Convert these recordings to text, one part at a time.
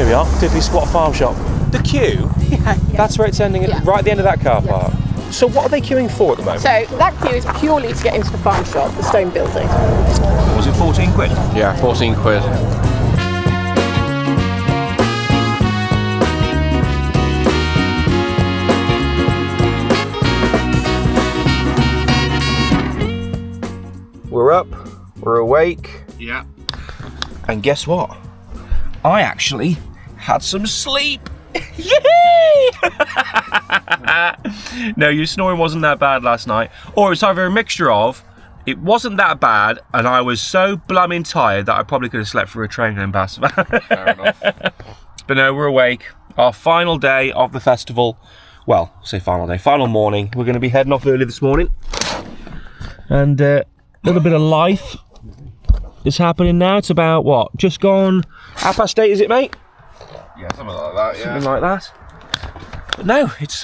Here we are, Diddley Squat Farm Shop. The queue? Yeah. That's where it's ending, right at the end of that car park. So what are they queuing for at the moment? So that queue is purely to get into the farm shop, the stone building. Was it 14 quid? Yeah, 14 quid. We're up, we're awake. Yeah. And guess what? I actually had some sleep. Yay! No, your snoring wasn't that bad last night. Or it's either a mixture of, it wasn't that bad, and I was so blooming tired that I probably could have slept through a train going past. Fair enough. But no, we're awake. Our final day of the festival. Well, say final day, final morning. We're going to be heading off early this morning. And a little bit of life is happening now. It's about, what, just gone 8:30, is it, mate? Yeah, something like that, yeah. Something like that. But no, it's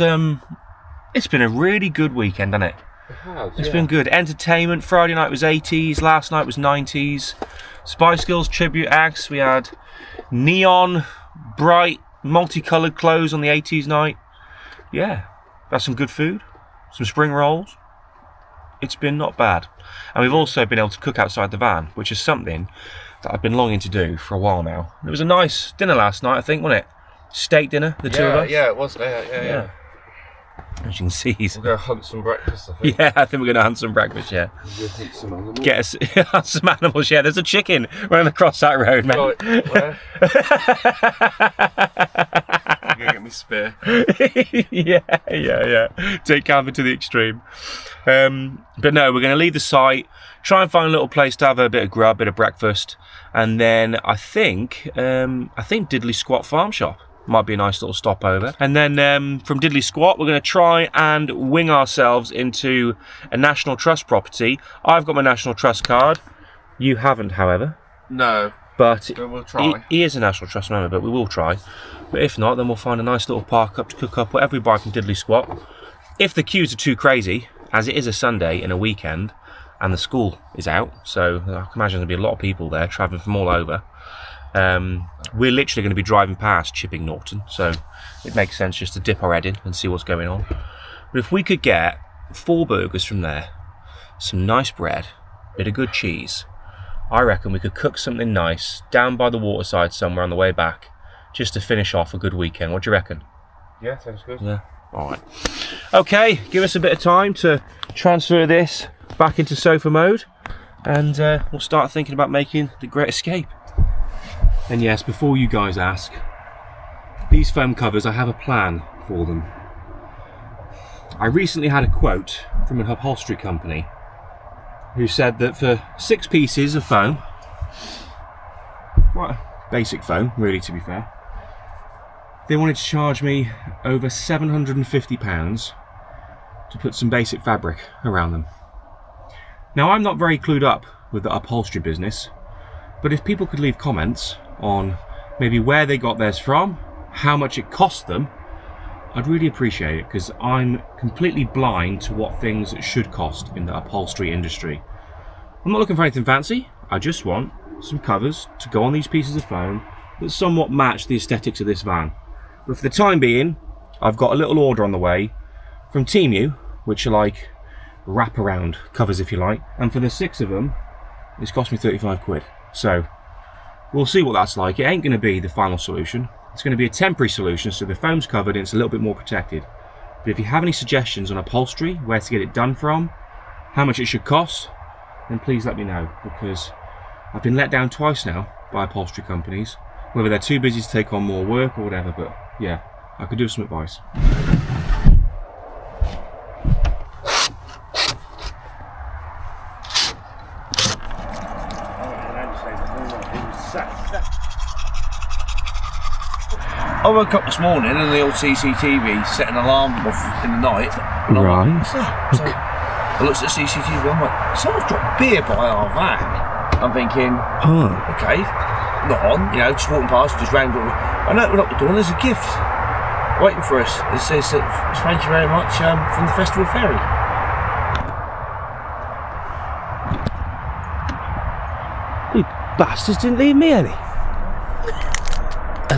been a really good weekend, hasn't it? It has, It's been good. Entertainment. Friday night was 80s, last night was 90s. Spice Girls tribute acts. We had neon, bright, multicoloured clothes on the 80s night. Yeah, that's some good food. Some spring rolls. It's been not bad. And we've also been able to cook outside the van, which is something that I've been longing to do for a while now. It was a nice dinner last night, I think, wasn't it? Steak dinner, the two of us. Yeah, it was. Yeah. As you can see, We'll go hunt some breakfast, I think. yeah, I think we're going to hunt some breakfast, yeah. We'll hunt some animals. Get us hunt some animals, yeah. There's a chicken running across that road, mate. Right, where? You're going to get me spear. yeah. Take camping to the extreme. But no, we're going to leave the site, try and find a little place to have a bit of grub, bit of breakfast, and then I think Diddley Squat Farm Shop might be a nice little stopover. And then from Diddley Squat, we're going to try and wing ourselves into a National Trust property. I've got my National Trust card. You haven't, however. No. But we'll try. He is a National Trust member, but we will try. But if not, then we'll find a nice little park up to cook up whatever we buy from Diddley Squat. If the queues are too crazy, as it is a Sunday and a weekend, and the school is out, so I can imagine there'll be a lot of people there travelling from all over. We're literally going to be driving past Chipping Norton, so it makes sense just to dip our head in and see what's going on. But if we could get 4 burgers from there, some nice bread, bit of good cheese, I reckon we could cook something nice down by the waterside somewhere on the way back, just to finish off a good weekend. What do you reckon? Yeah, sounds good. Yeah. All right. Okay, give us a bit of time to transfer this back into sofa mode, and we'll start thinking about making the great escape. And yes, before you guys ask, these foam covers, I have a plan for them. I recently had a quote from an upholstery company who said that for 6 pieces of foam, quite basic foam, really, to be fair, they wanted to charge me over £750 to put some basic fabric around them. Now, I'm not very clued up with the upholstery business, but if people could leave comments on maybe where they got theirs from, how much it cost them, I'd really appreciate it, because I'm completely blind to what things should cost in the upholstery industry. I'm not looking for anything fancy, I just want some covers to go on these pieces of foam that somewhat match the aesthetics of this van. But for the time being, I've got a little order on the way from Temu, which are like wraparound covers, if you like, and for the 6 of them, it's cost me 35 quid. So we'll see what that's like. It ain't going to be the final solution. It's going to be a temporary solution, so the foam's covered and it's a little bit more protected. But if you have any suggestions on upholstery, where to get it done from, how much it should cost, then please let me know, because I've been let down twice now by upholstery companies, whether they're too busy to take on more work or whatever. But yeah, I could do with some advice. I woke up this morning and the old CCTV set an alarm off in the night. And Right. What's that? So I looked at the CCTV, I'm like, someone's dropped beer by our van. I'm thinking, okay, not on, just walking past, just round. I open up the door and there's a gift waiting for us. It says, thank you very much from the Festival Ferry. You bastards didn't leave me any.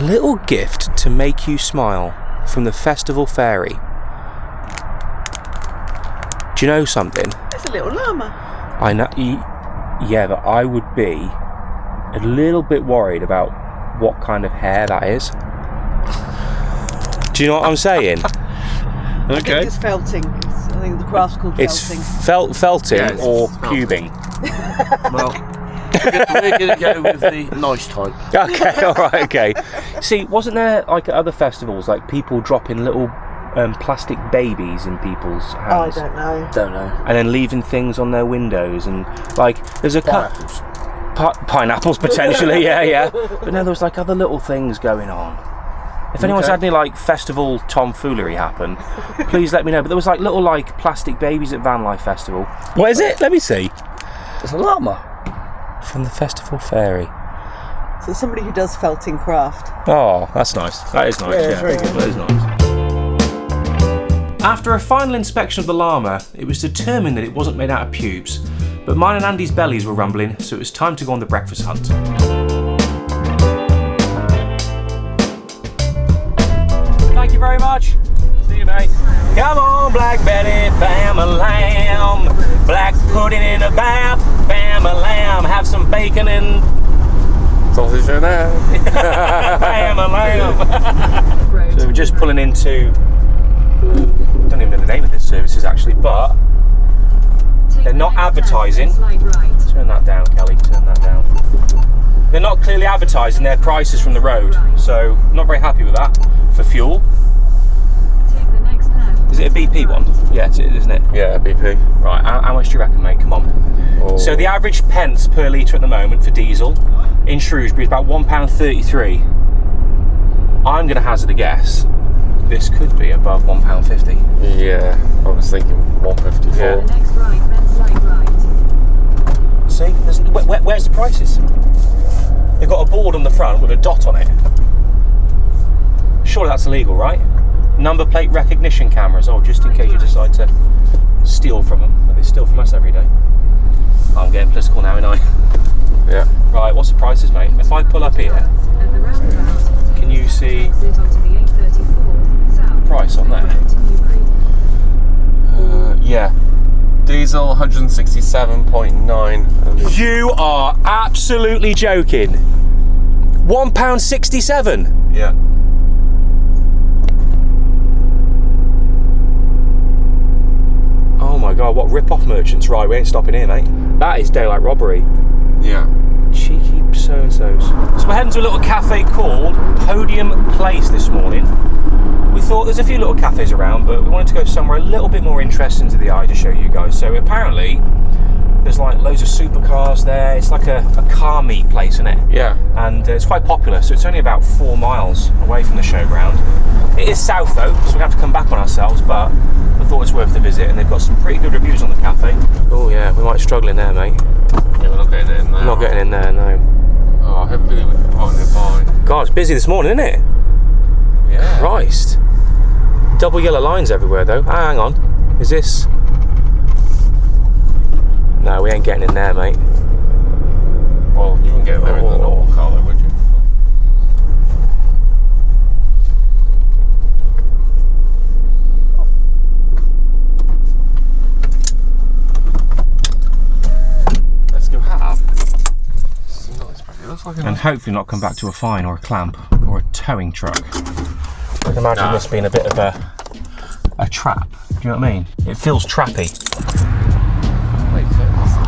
A little gift to make you smile from the Festival Fairy. Do you know something? It's a little llama. I know. Yeah, but I would be a little bit worried about what kind of hair that is. Do you know what I'm saying? I think it's felting. I think the craft's called felting. It's felting or pubing. Well, we're going to go with the nice type. Okay, alright, okay. See, wasn't there, like at other festivals, like people dropping little plastic babies in people's hands? I don't know. Don't know. And then leaving things on their windows, and like there's a Pineapples. Pineapples potentially, yeah. But no, there was like other little things going on. If anyone's had any like festival tomfoolery happen, please let me know. But there was like little like plastic babies at Vanlife Festival. What is it? Let me see. It's a llama. From the Festival Fairy. So somebody who does felting craft. Oh, that's nice. That is nice. Yeah, very that is nice. After a final inspection of the llama, it was determined that it wasn't made out of pubes, but mine and Andy's bellies were rumbling, so it was time to go on the breakfast hunt. Thank you very much. See you, mate. Come on, Black Betty, bam a lamb. Black pudding in a bath, bam a lamb. Have some bacon and sausage in there. bam a lamb. So we're just pulling into. I don't even know the name of this services actually, but they're not advertising. Turn that down, Kelly. Turn that down. They're not clearly advertising their prices from the road, so I'm not very happy with that for fuel. Is it a BP one? Yeah, it is, isn't it? Yeah, BP. Right, how much do you reckon, mate? Come on. Oh. So the average pence per litre at the moment for diesel in Shrewsbury is about £1.33. I'm going to hazard a guess. This could be above £1.50. Yeah, I was thinking 154. Yeah. Next right, then slight right. See, where's the prices? They've got a board on the front with a dot on it. Surely that's illegal, right? Number plate recognition cameras. Oh, just in case you decide to steal from them. But they steal from us every day. Oh, I'm getting political now, aren't I? Yeah. Right, what's the prices, mate? If I pull up here, can you see price on there? Yeah. Diesel 167.9. You are absolutely joking. £1.67. Yeah. Oh my god, what rip-off merchants. Right, we ain't stopping here, mate. That is daylight robbery. Yeah. Cheeky so-and-sos. So we're heading to a little cafe called Podium Place this morning. We thought there's a few little cafes around, but we wanted to go somewhere a little bit more interesting to the eye to show you guys. So apparently, there's like loads of supercars there. It's like a car meet place, isn't it? Yeah. And it's quite popular, so it's only about 4 miles away from the showground. It is south though, so we have to come back on ourselves, but I thought it's worth the visit, and they've got some pretty good reviews on the cafe. Oh yeah, we might struggle in there, mate. Yeah, we're not getting it in there. Not getting in there, no. Oh, hopefully we can park nearby. God, it's busy this morning, isn't it? Yeah. Christ. Double yellow lines everywhere though. Ah, hang on. Is this... No, we ain't getting in there, mate. Well, you wouldn't get in there in the normal car though, would you? Let's go have. It looks like And hopefully not come back to a fine or a clamp or a towing truck. I can imagine this being a bit of a trap. Do you know what I mean? It feels trappy.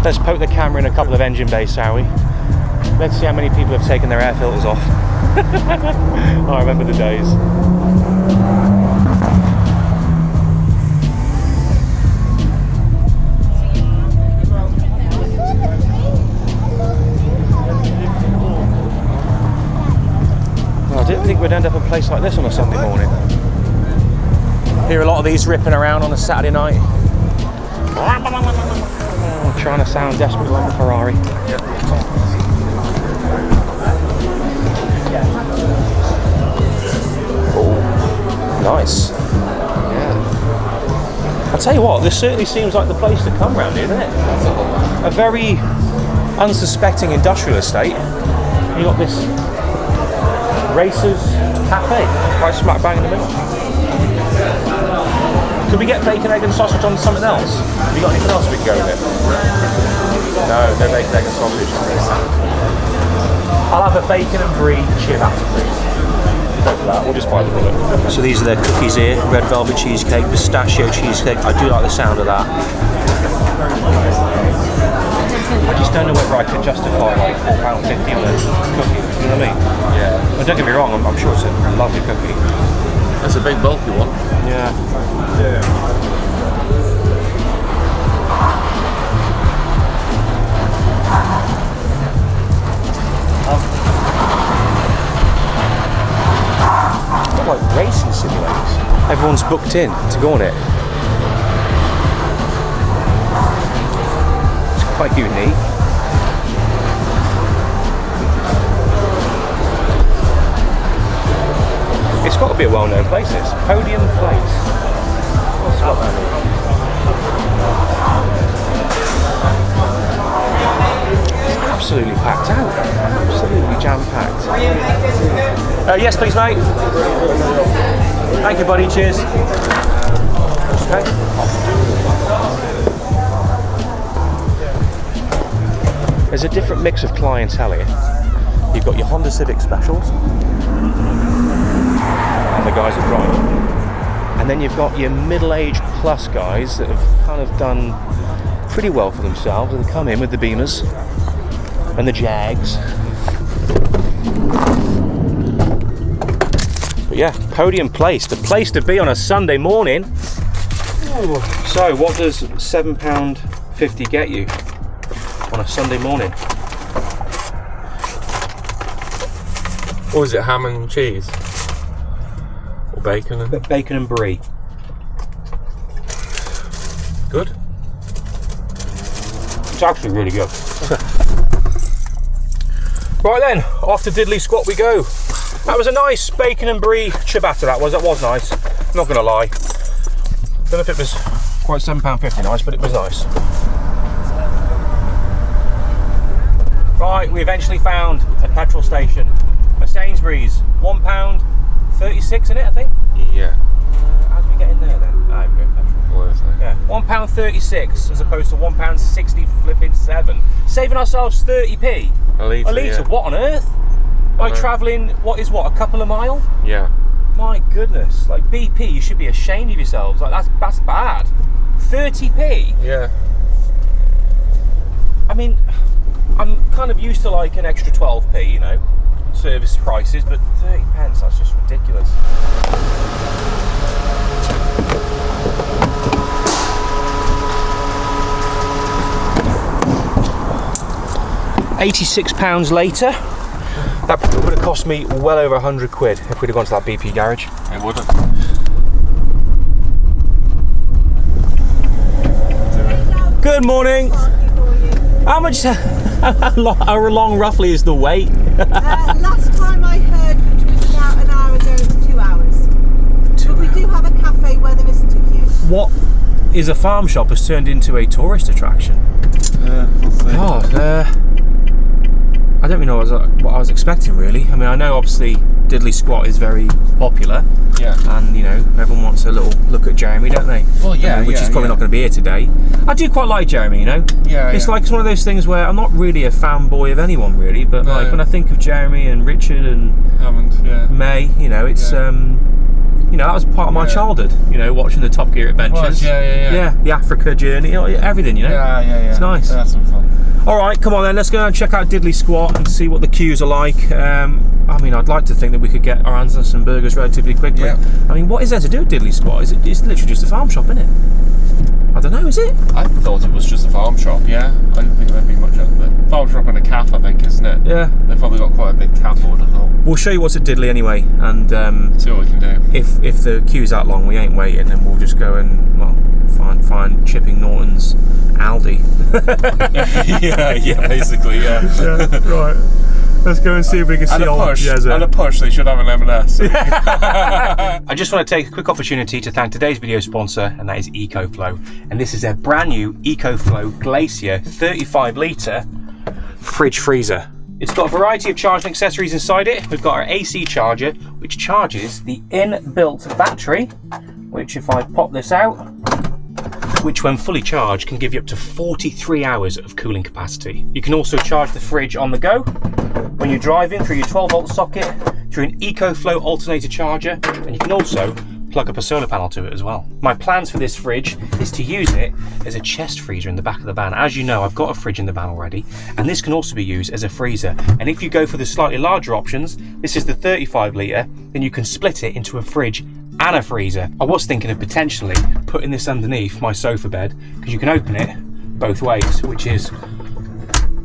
Let's poke the camera in a couple of engine bays, shall we? Let's see how many people have taken their air filters off. I remember the days. Well, I didn't think we'd end up in a place like this on a Sunday morning. Hear a lot of these ripping around on a Saturday night. Trying to sound desperate like a Ferrari. Oh, nice. Yeah. I'll tell you what, this certainly seems like the place to come round here, doesn't it? A very unsuspecting industrial estate. You got this Racers Cafe, right smack bang in the middle. Could we get bacon, egg and sausage on something else? Have you got anything else we can go with it? No bacon, egg and sausage. I'll have a bacon and brie ciabatta, please. Go for that, we'll just buy the bullet. So these are their cookies here, red velvet cheesecake, pistachio cheesecake. I do like the sound of that. I just don't know whether I could justify like £4.50 on a cookie, you know what I mean? Yeah. Well, don't get me wrong, I'm sure it's a lovely cookie. That's a big bulky one. Yeah. Like racing simulators. Everyone's booked in to go on it. It's quite unique. It's got to be a well-known place, this. Podium Place. What's got that in? It's absolutely packed out. Absolutely jam-packed. Yes, please, mate. Thank you, buddy. Cheers. Okay. There's a different mix of clientele here. You've got your Honda Civic Specials. And the guys that drive. And then you've got your middle-aged plus guys that have kind of done pretty well for themselves. They come in with the Beamers and the Jags. But yeah, Podium Place, the place to be on a Sunday morning. Ooh. So what does £7.50 get you on a Sunday morning? Or is it ham and cheese? Or bacon? Bacon and brie. Good. It's actually really good. Right then, off to Diddley Squat we go. That was a nice bacon and brie ciabatta, that was nice. I'm not gonna lie. Don't know if it was quite £7.50 nice, but it was nice. Right, we eventually found a petrol station. A Sainsbury's, £1.36 in it, I think? Yeah. How do we get in there then? Ah, we're petrol. Yeah, £1.36 as opposed to £1.60 flipping 7. Saving ourselves 30p. A litre, yeah. What on earth? By travelling, a couple of miles? Yeah. My goodness, like BP, you should be ashamed of yourselves. Like that's bad. 30p. Yeah. I mean, I'm kind of used to like an extra 12p, you know, service prices, but 30 pence, that's just ridiculous. £86 later, that would have cost me well over £100 if we'd have gone to that BP garage. It wouldn't. Good morning. How much? How long roughly is the wait? Last time I heard, which was about an hour ago, it was 2 hours. But we do have a cafe where there isn't a queue. What is a farm shop has turned into a tourist attraction? I don't really know what I was expecting, really. I mean, I know obviously Diddley Squat is very popular. Yeah. And, you know, everyone wants a little look at Jeremy, don't they? Well, yeah. Which is probably not going to be here today. I do quite like Jeremy, you know? Yeah. It's like it's one of those things where I'm not really a fanboy of anyone, really, but like when I think of Jeremy and Richard and May, you know, it's you know, that was part of my childhood, you know, watching the Top Gear adventures. Yeah, the Africa journey, you know, everything, you know. Yeah. It's nice. That's some fun. All right, come on then, let's go and check out Diddley Squat and see what the queues are like. I mean, I'd like to think that we could get our hands on some burgers relatively quickly. Yeah. I mean, what is there to do at Diddley Squat? It's literally just a farm shop, isn't it? I don't know, is it? I thought it was just a farm shop, yeah. I didn't think there'd be much of it. Farm shop and a calf, I think, isn't it? Yeah. They've probably got quite a big calf order though. We'll show you what's at Diddley anyway, and see what we can do. If the queue's that long, we ain't waiting, and we'll just go and, well, find Chipping Norton's Aldi. yeah, basically, yeah. Right. Let's go and see if we can see old Jezza. And a push, they should have an M&S. I just want to take a quick opportunity to thank today's video sponsor, and that is EcoFlow. And this is their brand new EcoFlow Glacier 35 litre fridge freezer. It's got a variety of charging accessories inside it. We've got our AC charger, which charges the inbuilt battery, which if I pop this out, which when fully charged can give you up to 43 hours of cooling capacity. You can also charge the fridge on the go when you're driving through your 12-volt socket, through an EcoFlow alternator charger, and you can also plug up a solar panel to it as well. My plans for this fridge is to use it as a chest freezer in the back of the van. As you know, I've got a fridge in the van already, and this can also be used as a freezer. And if you go for the slightly larger options, this is the 35 litre, then you can split it into a fridge and a freezer. I was thinking of potentially putting this underneath my sofa bed, because you can open it both ways, which is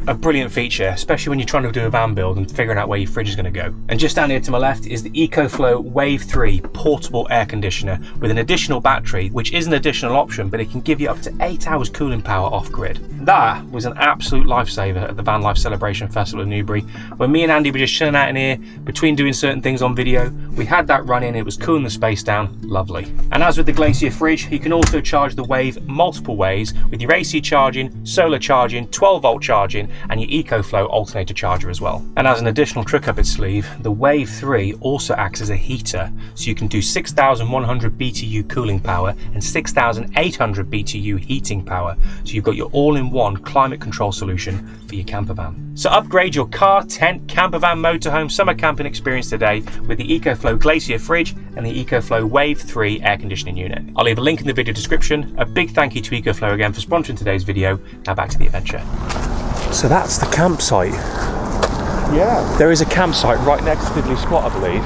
a brilliant feature, especially when you're trying to do a van build and figuring out where your fridge is going to go. And just down here to my left is the EcoFlow Wave 3 portable air conditioner with an additional battery, which is an additional option, but it can give you up to 8 hours cooling power off grid. That was an absolute lifesaver at the Van Life Celebration Festival in Newbury. When me and Andy were just chilling out in here between doing certain things on video, we had that running, it was cooling the space down, lovely. And as with the Glacier fridge, you can also charge the Wave multiple ways with your AC charging, solar charging, 12-volt charging, and your EcoFlow alternator charger as well. And as an additional trick up its sleeve, the Wave 3 also acts as a heater, so you can do 6,100 BTU cooling power and 6,800 BTU heating power, so you've got your all-in-one climate control solution for your camper van. So upgrade your car, tent, camper van, motorhome, summer camping experience today with the EcoFlow Glacier fridge and the EcoFlow Wave 3 air conditioning unit. I'll leave a link in the video description. A big thank you to EcoFlow again for sponsoring today's video. Now back to the adventure. So that's the campsite. Yeah. There is a campsite right next to Diddley Squat, I believe,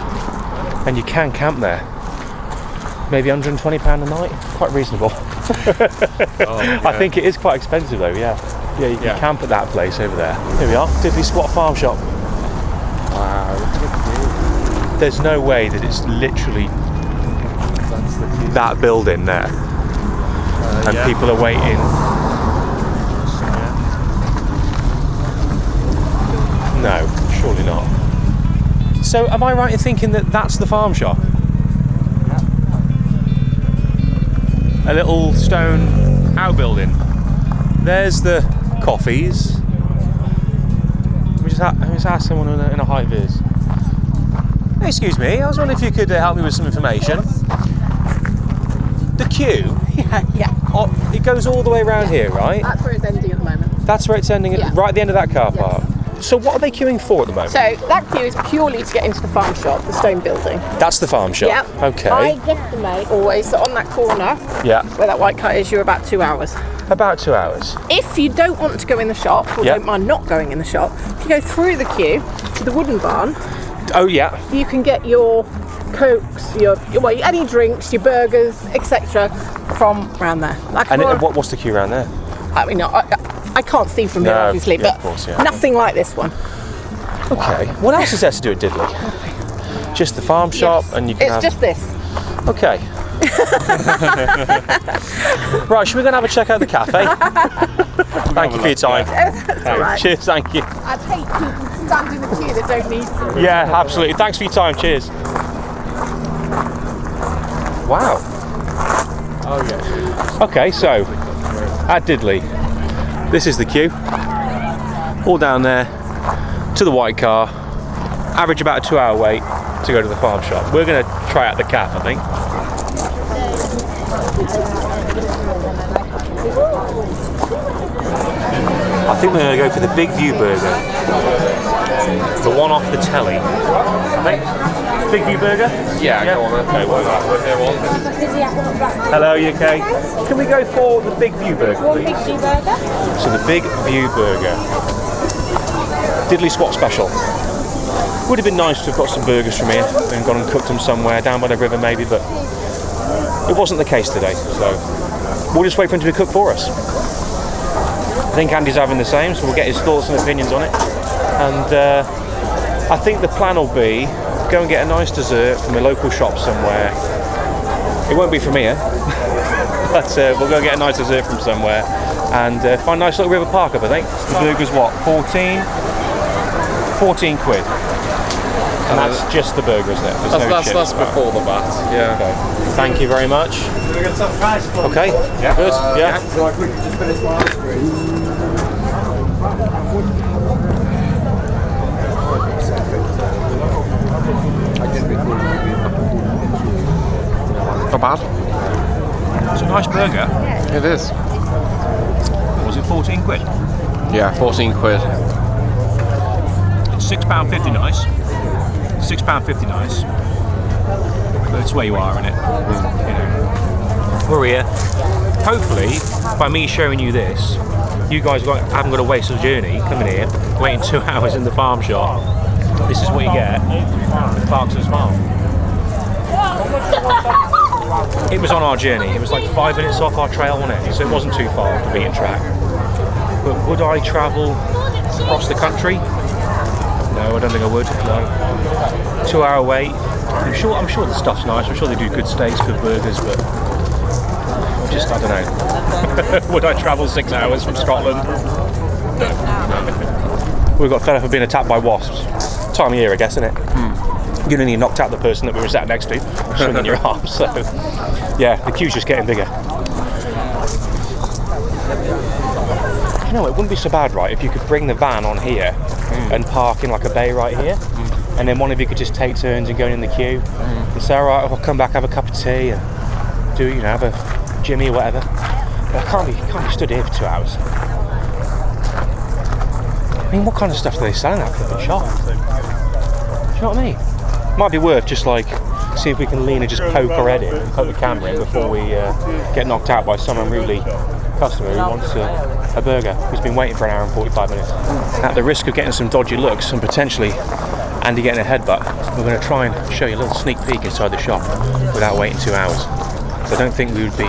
and you can camp there. Maybe £120 a night, quite reasonable. I think it is quite expensive though, yeah. Yeah, you can camp at that place over there. Here we are, Diddley Squat Farm Shop. Wow. There's no way that it's literally that building there. And people are waiting. No, surely not. So am I right in thinking that that's the farm shop? A little stone outbuilding. There's the coffees. Let me just ask someone in a high vis. Hey, excuse me, I was wondering if you could help me with some information. The queue? Yeah. Oh, it goes all the way around here, right? That's where it's ending at the moment. That's where it's ending, right at the end of that car park. So what are they queuing for at the moment? So that queue is purely to get into the farm shop, the stone building. That's the farm shop? Yep. Okay. I guesstimate always that on that corner, where that white car is, you're about 2 hours. About 2 hours. If you don't want to go in the shop, or don't mind not going in the shop, if you go through the queue to the wooden barn, you can get your cokes, your any drinks, your burgers, etc. from around there. And what's the queue around there? I mean, I can't see from here, obviously, but of course, nothing like this one. Okay. What else is there to do at Diddley? Just the farm shop, and you can It's just this. Okay. Right, should we go and have a check out the cafe? Thank you for your time. That's all right. Cheers, thank you. I'd hate people to stand in the queue that don't need to. Yeah, absolutely. Thanks for your time. Cheers. Wow. Oh yeah. Okay, so at Diddley, this is the queue. All down there to the white car. Average about a 2 hour wait to go to the farm shop. We're going to try out the calf, I think. I think we're going to go for the Big View burger. The one off the telly. I think. Big View burger? Yeah, go on then. Okay, well, hello, you okay? Can we go for the Big View burger, please? Big View burger? So the Big View burger. Diddley Squat special. Would have been nice to have got some burgers from here and gone and cooked them somewhere, down by the river maybe, but it wasn't the case today, so we'll just wait for him to be cooked for us. I think Andy's having the same, so we'll get his thoughts and opinions on it. And I think the plan will be go and get a nice dessert from a local shop somewhere. It won't be from here, but we'll go get a nice dessert from somewhere and find a nice little river park up, I think. The burger's what, 14 quid? And that's just the burger, isn't it? That's before the VAT, yeah. Okay. Thank you very much. Okay, yeah. Good, yeah. not bad. It's a nice burger. It is. Was it 14 quid? Yeah, 14 quid. It's £6.50 nice. £6.50 nice. But it's where you are, isn't it? You know. We're here. Hopefully, by me showing you this, you guys haven't got to waste a journey coming here, waiting 2 hours in the farm shop. This is what you get with Clarkson's Farm. It was on our journey. It was like 5 minutes off our trail, wasn't it? So it wasn't too far off the beaten track. But would I travel across the country? No, I don't think I would. No. 2 hour wait. I'm sure the stuff's nice. I'm sure they do good steaks, good burgers, but just I don't know. Would I travel 6 hours from Scotland? No. We got fed up of being attacked by wasps. Time of year, I guess, isn't it? You only knocked out the person that we were sat next to, swinging your arm. So, yeah, the queue's just getting bigger. You know, it wouldn't be so bad, right, if you could bring the van on here and park in like a bay right here, and then one of you could just take turns and going in the queue and say, all right, I'll come back, have a cup of tea, and do, you know, have a Jimmy or whatever. But I can't be stood here for 2 hours. I mean, what kind of stuff do they sell in that flipping shop? Do you know what I mean? Might be worth just like see if we can lean and just poke our head in and poke the camera in before we get knocked out by some unruly customer who wants a burger who's been waiting for an hour and 45 minutes. At the risk of getting some dodgy looks and potentially Andy getting a headbutt, we're going to try and show you a little sneak peek inside the shop without waiting 2 hours. So I don't think we would be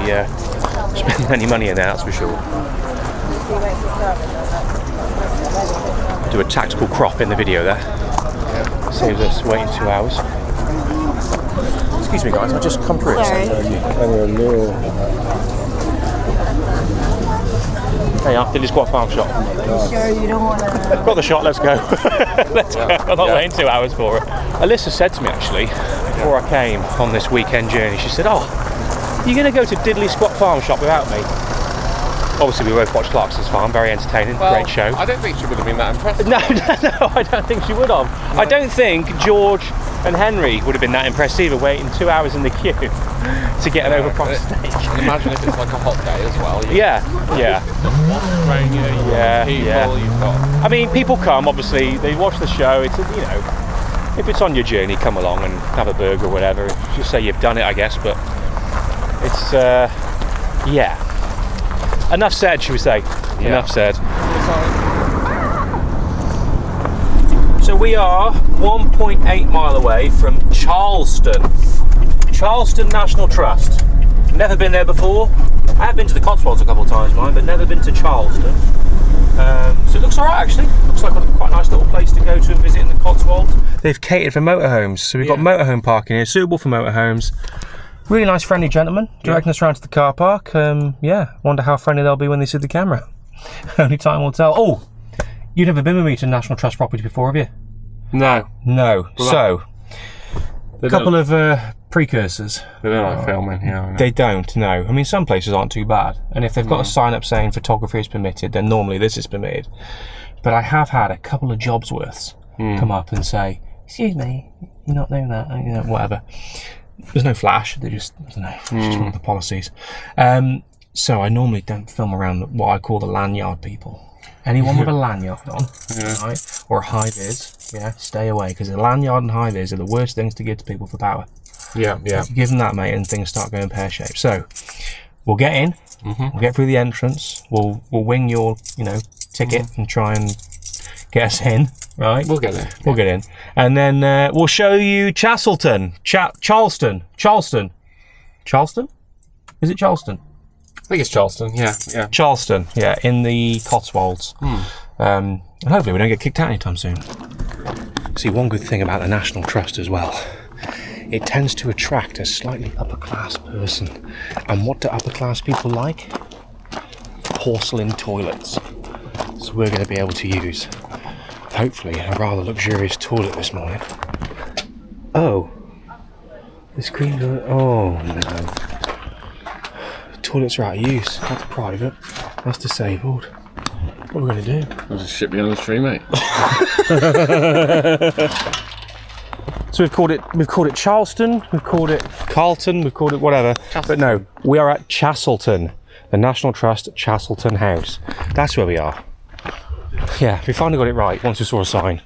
spending any money in there, that's for sure. Do a tactical crop in the video there. Saves us waiting 2 hours. Excuse me guys, I'll just come through. There you are, Dilly Squat Farm Shop. Sure, you don't want to. Got the shot, let's go. Let's go. I'm not waiting 2 hours for it. Alyssa said to me actually, before I came on this weekend journey, she said, oh, you're going to go to Diddley Squat Farm Shop without me? Obviously we both watched Clarkson's Farm, very entertaining, great show. I don't think she would have been that impressed. No, I don't think she would have. No. I don't think George and Henry would have been that impressed either, waiting 2 hours in the queue to get an overpriced steak. Imagine if it's like a hot day as well. Yeah. Rain, people, you've got... I mean, people come, obviously, they watch the show, it's, you know, if it's on your journey, come along and have a burger or whatever. Just say you've done it, I guess, but it's, yeah. Enough said, should we say? Yeah. Enough said. So we are 1.8 mile away from Charleston. Charleston National Trust. Never been there before. I have been to the Cotswolds a couple of times, mine, but never been to Charleston. So it looks alright actually. Looks like quite a nice little place to go to and visit in the Cotswolds. They've catered for motorhomes, so we've got motorhome parking here, suitable for motorhomes. Really nice, friendly gentleman, directing us around to the car park. Yeah, wonder how friendly they'll be when they see the camera. Only time will tell. Oh, you've never been with me to National Trust property before, have you? No. No. Well, so, a couple of precursors. They don't like filming, yeah. They don't, no. I mean, some places aren't too bad. And if they've got a sign up saying photography is permitted, then normally this is permitted. But I have had a couple of jobs worths come up and say, excuse me, you're not doing that, you know, whatever. There's no flash, they just, I don't know, it's just one of the policies. So I normally don't film around what I call the lanyard people. Anyone with a lanyard on, right, or a high-vis, stay away, because a lanyard and high-vis are the worst things to give to people for power. Yeah. If you give them that, mate, and things start going pear-shaped. So, we'll get in, we'll get through the entrance, we'll wing your, ticket and try and get us in, right? We'll get in. We'll get in. And then we'll show you Chastleton. Charleston? Is it Charleston? I think it's Charleston, yeah. Charleston, yeah, in the Cotswolds. And hopefully we don't get kicked out anytime soon. See, one good thing about the National Trust as well, it tends to attract a slightly upper class person. And what do upper class people like? Porcelain toilets. So we're going to be able to use, hopefully, a rather luxurious toilet this morning. Oh, the screen's on. Oh no. The toilets are out of use. That's private. That's disabled. What are we going to do? I'll just ship you on the stream, mate. So we've called it Charleston, we've called it Carlton, we've called it whatever. But no, we are at Chastleton, the National Trust Chastleton House. That's where we are. Yeah, we finally got it right once we saw a sign.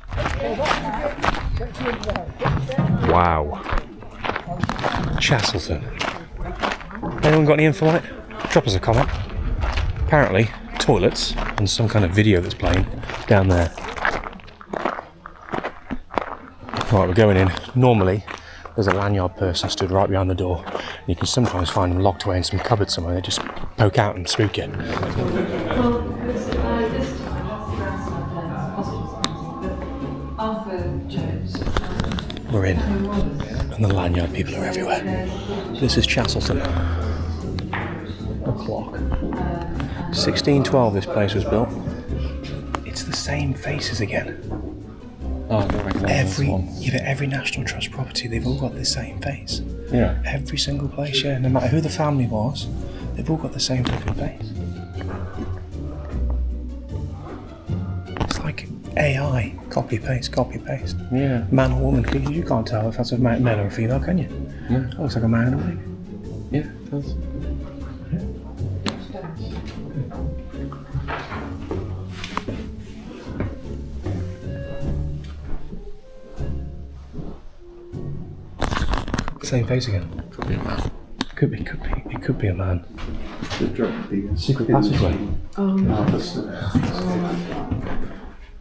Wow. Chastleton. Anyone got any info on it? Drop us a comment. Apparently, toilets and some kind of video that's playing down there. Right, we're going in. Normally, there's a lanyard person stood right behind the door. And you can sometimes find them locked away in some cupboard somewhere. They just poke out and spook you. We're in, and the lanyard people are everywhere. This is Chastleton. A clock. 1612 this place was built. It's the same faces again. Oh, I don't recognise this one. Yeah, but every National Trust property, they've all got the same face. Yeah. Every single place, yeah. No matter who the family was, they've all got the same flipping face. It's like AI, copy paste. Yeah. Man or woman, you can't tell if that's a male or a female, can you? Yeah. Looks like a man in a wig. Yeah, it does. Same face again. Could be a man. It could be a man. Secret passageway.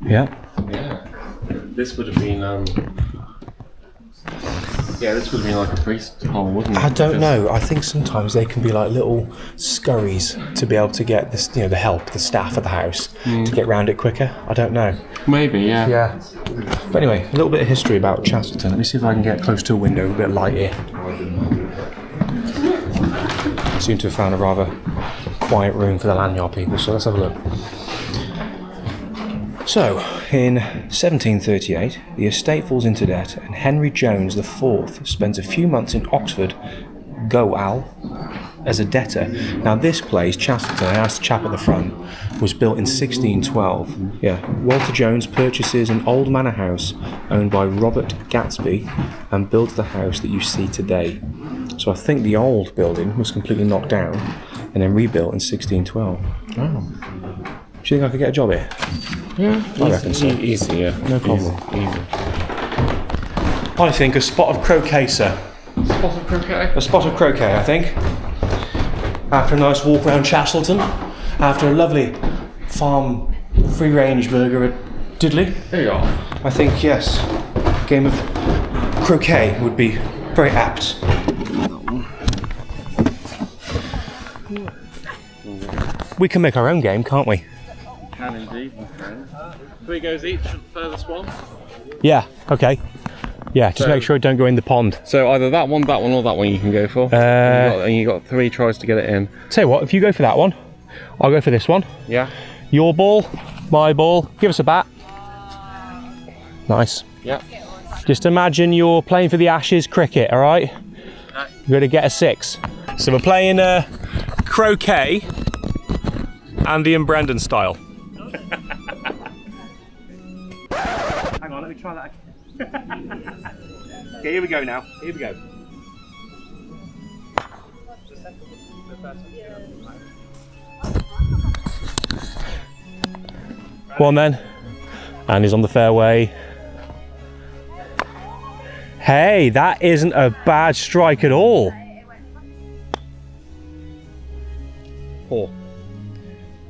Yeah. Yeah. This would have been this would have been like a priest hole, wouldn't it? I don't know. I think sometimes they can be like little scurries to be able to get this, the help, the staff at the house to get round it quicker. I don't know. Maybe, yeah. Yeah. But anyway, a little bit of history about Chastleton. Let me see if I can get close to a window, a bit of light here. I seem to have found a rather quiet room for the lanyard people, so let's have a look. So, in 1738, the estate falls into debt, and Henry Jones IV spends a few months in Oxford, Goal, as a debtor. Now, this place, Chastleton, I asked the chap at the front, was built in 1612. Yeah, Walter Jones purchases an old manor house owned by Robert Gatsby and builds the house that you see today. So I think the old building was completely knocked down and then rebuilt in 1612. Oh. Do you think I could get a job here? Yeah, I reckon so. Easy, yeah. No problem. Easy. I think a spot of croquet, sir. Spot of croquet? A spot of croquet, I think. After a nice walk around Chastleton, after a lovely farm free-range burger at Diddley. There you are. I think, yes, a game of croquet would be very apt. We can make our own game, can't we? Can indeed, my friend. 3 goes each at the furthest one. Yeah, okay. Yeah, just make sure it don't go in the pond. So either that one, or that one you can go for. And you got 3 tries to get it in. Tell you what, if you go for that one, I'll go for this one. Yeah. Your ball, my ball. Give us a bat. Nice. Yeah. Just imagine you're playing for the Ashes cricket, all right? You're going to get a 6. So we're playing croquet, Andy and Brendan style. Hang on, let me try that again. Okay, here we go now. Here we go. Go on then. Andy's on the fairway. Hey, that isn't a bad strike at all. Poor.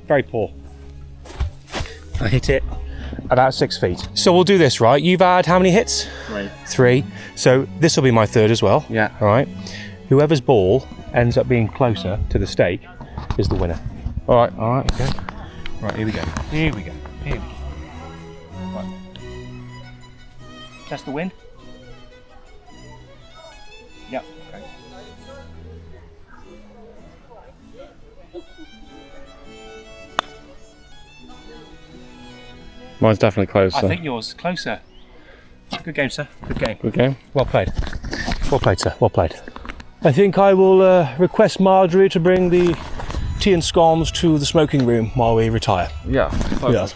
Very poor. I hit it about 6 feet. So we'll do this, right? You've had how many hits? 3. 3. So this will be my 3rd as well. Yeah. All right. Whoever's ball ends up being closer to the stake is the winner. All right. All right. Okay. Right. Here we go. Here we go. Here we go. Right. Test the wind. Yep. Okay. Mine's definitely closer. I think yours is closer. Good game, sir. Good game. Good game. Well played. Well played, sir. Well played. I think I will request Marjorie to bring the tea and scones to the smoking room while we retire. Yeah. Yeah.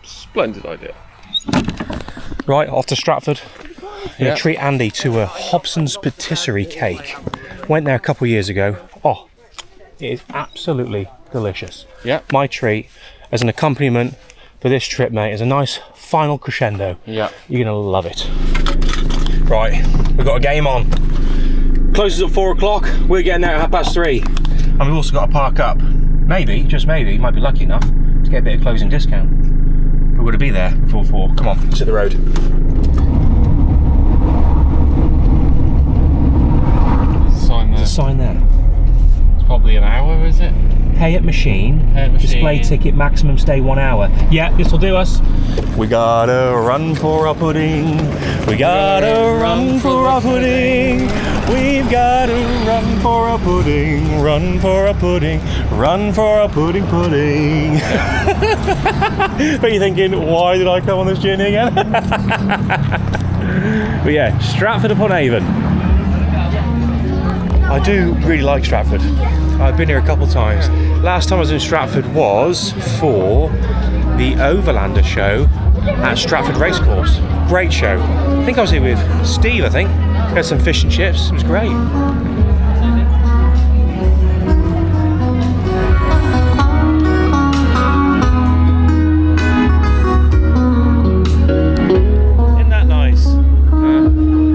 Splendid idea. Right, off to Stratford. I'm going to treat Andy to a Hobson's patisserie cake. Went there a couple of years ago. Oh, it is absolutely delicious. Yeah. My treat as an accompaniment for this trip, mate, is a nice final crescendo. Yeah. You're going to love it. Right, we've got a game on. Closes at 4 o'clock. We're getting there at 3:30. And we've also got to park up. Maybe, just maybe, might be lucky enough to get a bit of closing discount. We're going to be there before 4. Come on, let's hit the road. There's a sign there. It's probably an hour, is it? Pay at machine. Display ticket, maximum stay 1 hour. Yeah, this will do us. We gotta run for our pudding. We gotta run for our pudding. We've gotta run for our pudding. Run for our pudding. Run for our pudding. But you're thinking, why did I come on this journey again? But yeah, Stratford upon Avon. I do really like Stratford. I've been here a couple of times. Last time I was in Stratford was for the Overlander show at Stratford Racecourse. Great show. I think I was here with Steve, I think. Had some fish and chips. It was great. Isn't that nice?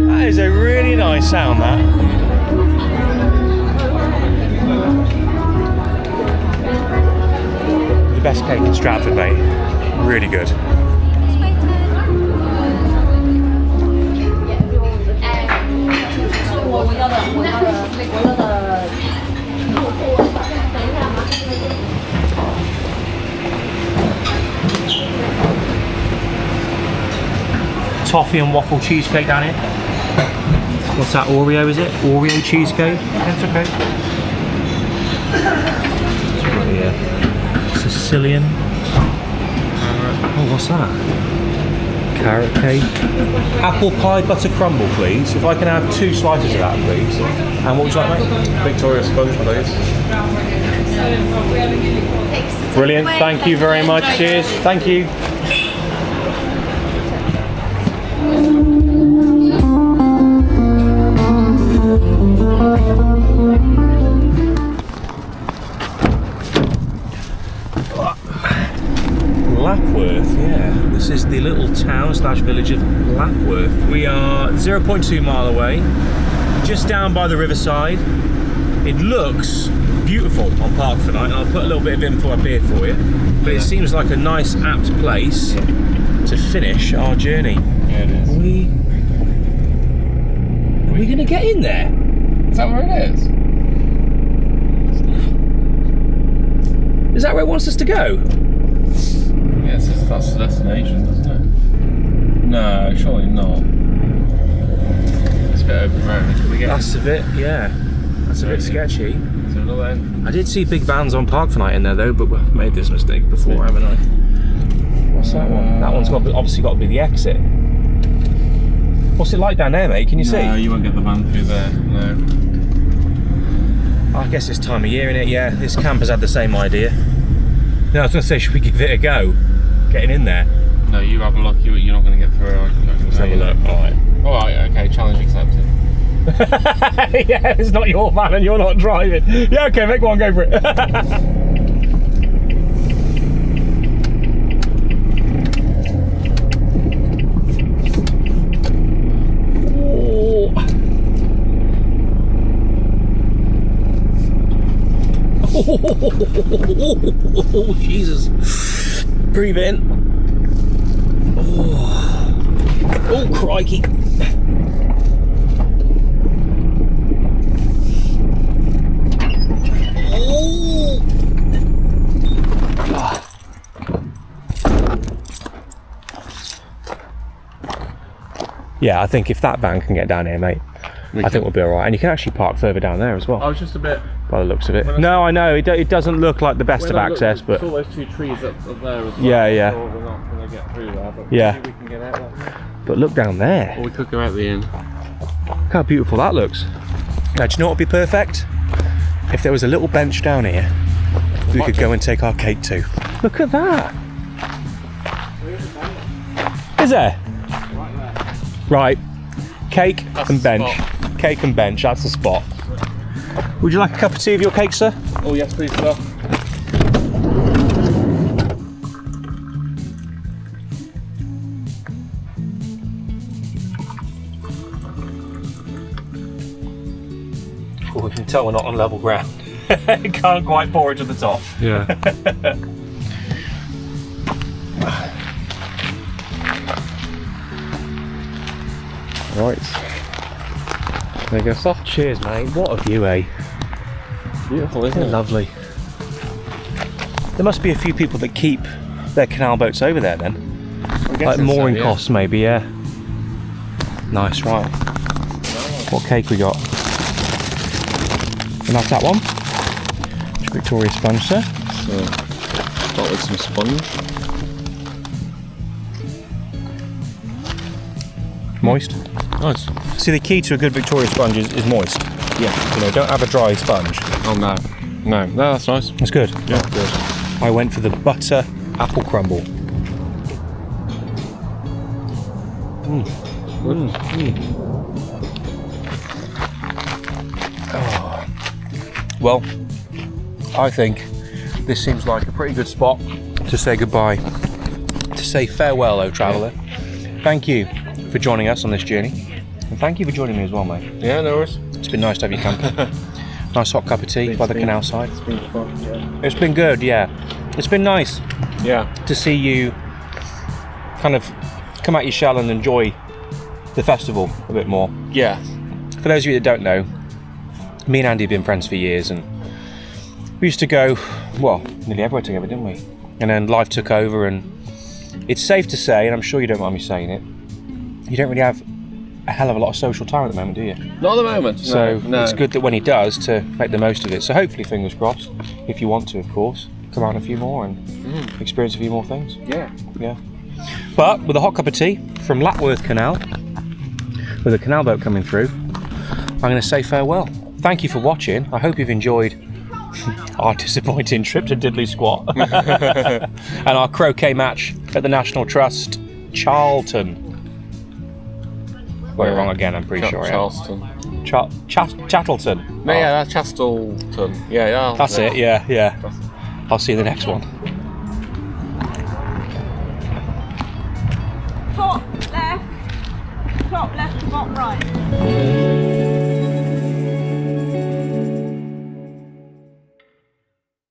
That is a really nice sound, that. Best cake in Stratford, mate. Really good. Toffee and waffle cheesecake down here. What's that, Oreo is it? Oreo cheesecake? That's okay. It's really, Sicilian. Oh, what's that? Carrot cake. Apple pie butter crumble, please. If I can have 2 slices of that, please. And what would you like, mate? Victoria sponge, please. Brilliant. Thank you very much. Cheers. Thank you. Lapworth, yeah. This is the little town / village of Lapworth. We are 0.2 mile away, just down by the Riverside. It looks beautiful on Park for Night, and I'll put a little bit of info up here for you. But it seems like a nice, apt place to finish our journey. Yeah, it is. Are we going to get in there? Is that where it is? Is that where it wants us to go? Yes, that's the destination, doesn't it? No, surely not. It's a bit open road. Can we get? That's a bit, yeah. That's a bit sketchy. Is there another end? I did see big vans on Park for Night in there though, but we made this mistake before, haven't I? What's that one? That one's obviously got to be the exit. What's it like down there, mate? Can you see? No, you won't get the van through there. No. I guess it's time of year, innit? Yeah, this camper's had the same idea. No, I was going to say, should we give it a go? Getting in there? No, you have a look. You're not going to get through. Let's have a look. Alright, okay, challenge accepted. Yeah, it's not your van and you're not driving. Yeah, okay, mate, go on, go for it. Oh, Jesus. Breathe in. Oh, crikey. Yeah, I think if that van can get down here, mate, I think we'll be alright. And you can actually park further down there as well. I was just a bit... by the looks of it. No, I know, it doesn't look like the best of access, but... It's all those 2 trees up there as well. Yeah, yeah. So we're not going to get through there, but yeah. maybe we can get out there. But look down there. Or we could go out the inn. Look how beautiful that looks. Now, do you know what would be perfect? If there was a little bench down here, we could go and take our cake to. Look at that. Is there? Right. Cake That's and the bench. spot. Cake and bench, that's the spot. Would you like a cup of tea of your cake, sir? Oh yes, please, sir. Oh, we can tell we're not on level ground. Can't quite pour it to the top. Yeah. Right. There you go, sir. Cheers, mate. What a view, eh? Beautiful, isn't it? Lovely. There must be a few people that keep their canal boats over there then. Like mooring costs, maybe, yeah. Nice, right. What cake we got? And that's that one. Victoria sponge, sir. So, start with some sponge. Moist. Nice. See, the key to a good Victoria sponge is moist. Yeah. You know, don't have a dry sponge. Oh no. No, that's nice. That's good. Yeah, good. I went for the butter apple crumble. Oh. Well, I think this seems like a pretty good spot to say goodbye, to say farewell, oh traveller. Thank you for joining us on this journey, and thank you for joining me as well, mate. Yeah, no worries. It's been nice to have you company. Nice hot cup of tea by the canal side. It's been fun, yeah. It's been good, yeah. It's been nice Yeah. to see you kind of come out your shell and enjoy the festival a bit more. Yeah. For those of you that don't know, me and Andy have been friends for years, and we used to go, well, nearly everywhere together, didn't we? And then life took over, and it's safe to say, and I'm sure you don't mind me saying it, you don't really have a hell of a lot of social time at the moment, do you? Not at the moment. So no. it's good that when he does, to make the most of it. So hopefully, fingers crossed, if you want to, of course, come out a few more and experience a few more things. Yeah. Yeah. But with a hot cup of tea from Lapworth Canal, with a canal boat coming through, I'm going to say farewell. Thank you for watching. I hope you've enjoyed our disappointing trip to Diddley Squat and our croquet match at the National Trust, Charlton. Got it wrong again, I'm pretty sure. Chastleton. Chastleton. No, yeah, that's Chastleton. Yeah. That's it, yeah. I'll see you in the next one.